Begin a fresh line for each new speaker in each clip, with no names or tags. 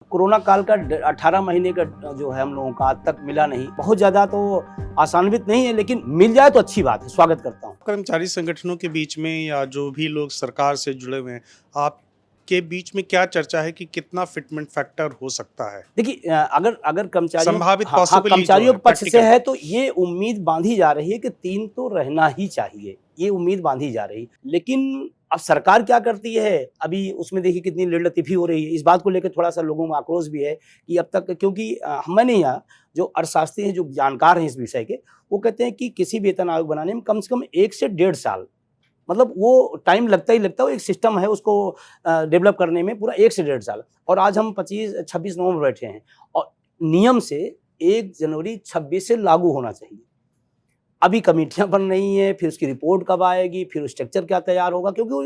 Corona काल का 18 महीने का जो है हम लोगों का आज तक मिला नहीं। बहुत ज़्यादा तो आसान्वित नहीं है, लेकिन मिल जाए तो अच्छी बात है, स्वागत करता हूँ।
कर्मचारी संगठनों के बीच में या जो भी लोग सरकार से जुड़े हुए हैं, आपके बीच में क्या चर्चा है कि कितना फिटमेंट फैक्टर हो सकता है?
देखिए अगर अगर कर्मचारियों
संभावित
हाँ,
पॉसिबली जो
कर्मचारियों
है
के पक्ष से
प्रैक्टिकल।
है तो ये उम्मीद बांधी जा रही है कि 3 तो रहना ही चाहिए। ये उम्मीद बांधी जा रही है। लेकिन अब सरकार क्या करती है, अभी उसमें देखिए कितनी लेट-लतीफ़ी हो रही है। इस बात को लेकर थोड़ा-सा लोगों में आक्रोश भी है कि अब तक क्योंकि मैंने यहाँ जो अर्थशास्त्री हैं, जो जानकार हैं इस विषय के, वो कहते हैं कि किसी वेतन आयोग बनाने में कम से कम 1 से डेढ़ साल मतलब वो टाइम लगता ही लगता है। वो एक सिस्टम है उसको डेवलप करने में पूरा 1 से डेढ़ साल। और आज हम 26 नवंबर बैठे हैं और नियम से 1 जनवरी 26 से लागू होना चाहिए। अभी कमेटियाँ बन रही हैं, फिर उसकी रिपोर्ट कब आएगी, फिर स्ट्रक्चर क्या तैयार होगा, क्योंकि वो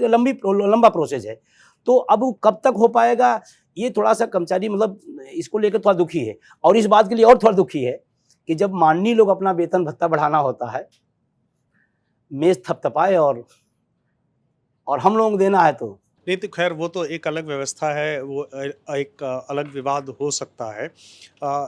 लंबा प्रोसेस है। तो अब वो कब तक हो पाएगा, ये थोड़ा-सा कर्मचारी मतलब इसको लेकर थोड़ा दुखी है। और इस बात के लिए और थोड़ा दुखी है कि जब माननीय लोग अपना वेतन भत्ता बढ़ाना होता है, मेज़ थपथपाए और हम लोगों को देना है तो
नहीं तो खैर वो तो एक अलग व्यवस्था है, वो एक अलग विवाद हो सकता है।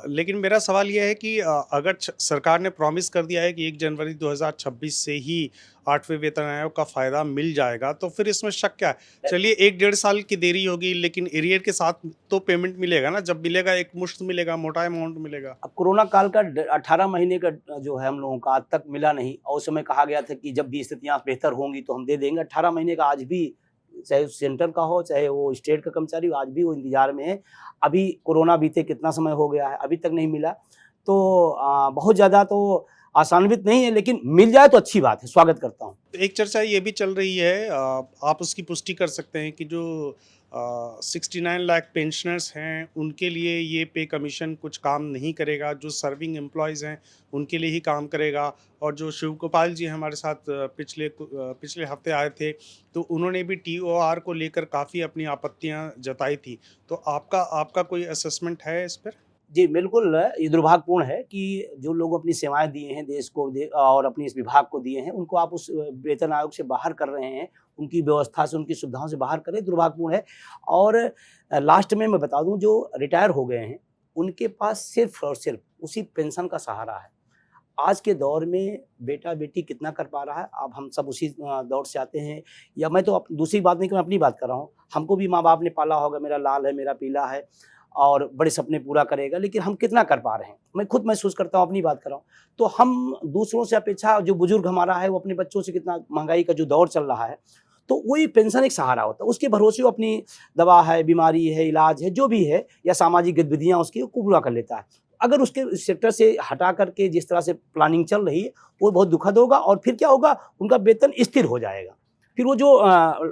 लेकिन मेरा सवाल ये है कि अगर सरकार ने प्रॉमिस कर दिया है कि 1 जनवरी 2026 से ही 8वें वेतन आयोग का फ़ायदा मिल जाएगा, तो फिर इसमें शक क्या है? चलिए 1 डेढ़ साल की देरी होगी, लेकिन एरियर के साथ तो पेमेंट मिलेगा ना, जब मिलेगा एक मुश्त मिलेगा, मोटा अमाउंट मिलेगा।
अब कोरोना काल का 18 महीने का जो है हम लोगों का आज तक मिला नहीं। और उस समय कहा गया था कि जब भी स्थितियाँ बेहतर होंगी तो हम दे देंगे। 18 महीने का आज भी, चाहे सेंटर का हो चाहे वो स्टेट का कर्मचारी हो, आज भी वो इंतजार में है। अभी कोरोना बीते कितना समय हो गया है, अभी तक नहीं मिला। तो बहुत ज़्यादा तो आसान्वित नहीं है, लेकिन मिल जाए तो अच्छी बात है, स्वागत करता हूँ।
एक चर्चा ये भी चल रही है, आप उसकी पुष्टि कर सकते हैं कि जो 69 लाख पेंशनर्स हैं उनके लिए ये पे कमीशन कुछ काम नहीं करेगा, जो सर्विंग एम्प्लॉयज़ हैं उनके लिए ही काम करेगा। और जो शिव गोपाल जी हमारे साथ पिछले हफ्ते आए थे, तो उन्होंने भी टीओआर को लेकर काफ़ी अपनी आपत्तियां जताई थी। तो आपका आपका कोई असेसमेंट है इस पर?
जी, बिल्कुल ये दुर्भाग्यपूर्ण है कि जो लोग अपनी सेवाएँ दिए हैं देश को और अपने इस विभाग को दिए हैं, उनको आप उस वेतन आयोग से बाहर कर रहे हैं, उनकी व्यवस्था से, उनकी सुविधाओं से बाहर कर रहे हैं, दुर्भाग्यपूर्ण है। और लास्ट में मैं बता दूँ, जो रिटायर हो गए हैं, उनके पास सिर्फ़ और सिर्फ़ उसी पेंशन का सहारा है। आज के दौर में बेटा-बेटी कितना कर पा रहा है, अब हम सब उसी दौर से आते हैं। या मैं तो दूसरी बात नहीं, मैं अपनी बात कर रहा हूँ। हमको भी माँ-बाप ने पाला होगा, मेरा लाल है, मेरा पीला है और बड़े सपने पूरा करेगा, लेकिन हम कितना कर पा रहे हैं? मैं खुद महसूस करता हूँ, अपनी बात कर रहा हूँ। तो हम दूसरों से अपेक्षा, जो बुजुर्ग हमारा है, वो अपने बच्चों से कितना, महँगाई का जो दौर चल रहा है, तो वही पेंशन एक सहारा होता है। उसके भरोसे वो अपनी दवा है, बीमारी है, इलाज है, जो भी है या सामाजिक गतिविधियाँ उसकी, वो पूरा कर लेता है। अगर उसके सेक्टर से हटा करके जिस तरह से प्लानिंग चल रही है, वो बहुत दुखद होगा। और फिर क्या होगा, उनका वेतन स्थिर हो जाएगा। फिर वो जो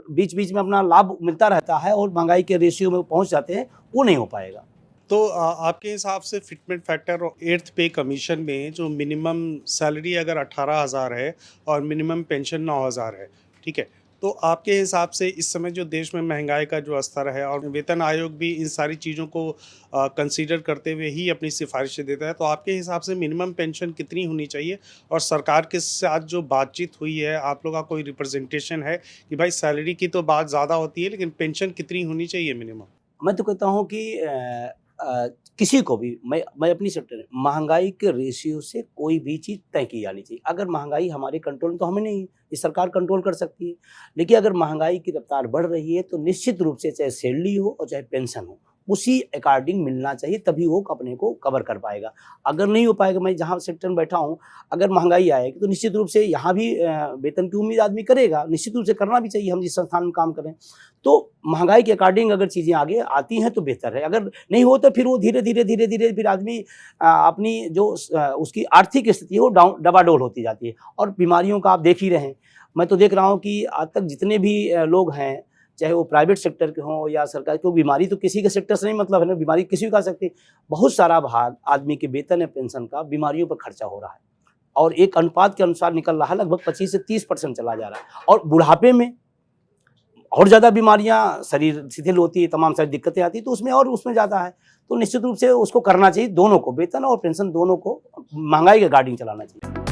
बीच-बीच में अपना लाभ मिलता रहता है और महँगाई के रेशियो में पहुँच जाते हैं, वो नहीं हो पाएगा।
तो आपके हिसाब से फिटमेंट फैक्टर और 8th पे कमीशन में जो मिनिमम सैलरी अगर 18,000 है और मिनिमम पेंशन 9,000 है, ठीक है? तो आपके हिसाब से इस समय जो देश में महंगाई का जो स्तर है और वेतन आयोग भी इन सारी चीज़ों को कंसीडर करते हुए ही अपनी सिफारिशें देता है, तो आपके हिसाब से मिनिमम पेंशन कितनी होनी चाहिए? और सरकार के साथ जो बातचीत हुई है, आप लोग का कोई रिप्रेजेंटेशन है कि भाई सैलरी की तो बात ज़्यादा होती है, लेकिन पेंशन कितनी होनी चाहिए मिनिमम?
मैं तो कहता हूँ कि किसी को भी, मैं अपनी सेक्टर में, महँगाई के रेशियो से कोई भी चीज़ तय की जानी चाहिए। अगर महँगाई हमारे कंट्रोल में, तो हमें नहीं, ये सरकार कंट्रोल कर सकती है। लेकिन अगर महँगाई की रफ़्तार बढ़ रही है, तो निश्चित रूप से चाहे सैलरी हो और चाहे पेंशन हो, उसी अकॉर्डिंग मिलना चाहिए, तभी वो अपने को कवर कर पाएगा। अगर नहीं हो पाएगा, मैं जहाँ सेक्टर में बैठा हूँ, अगर महँगाई आएगी तो निश्चित रूप से यहाँ भी वेतन की उम्मीद आदमी करेगा, निश्चित रूप से करना भी चाहिए, हम जिस संस्थान में काम करें। तो महँगाई के अकॉर्डिंग अगर चीज़ें आगे आती हैं तो बेहतर है, अगर नहीं हो तो फिर वो धीरे-धीरे फिर आदमी अपनी जो उसकी आर्थिक स्थिति है वो डबाडोल होती जाती है। और बीमारियों का आप देख ही रहे हैं। मैं तो देख रहा हूँ कि आज तक जितने भी लोग हैं, चाहे वो प्राइवेट सेक्टर के हों या सरकार के, बीमारी तो किसी के सेक्टर से नहीं मतलब है ना, बीमारी किसी को आ सकती है। बहुत सारा भाग आदमी के वेतन या पेंशन का बीमारियों पर खर्चा हो रहा है और एक अनुपात के अनुसार निकल रहा है, लगभग 25 से 30% चला जा रहा है। और बुढ़ापे में और ज़्यादा बीमारियाँ, शरीर शिथिल होती है, तमाम सारी दिक्कतें आती हैं, तो उसमें और उसमें ज़्यादा है। तो निश्चित रूप से उसको करना चाहिए, दोनों को, वेतन और पेंशन दोनों को महँगाई के अकॉर्डिंग चलाना चाहिए।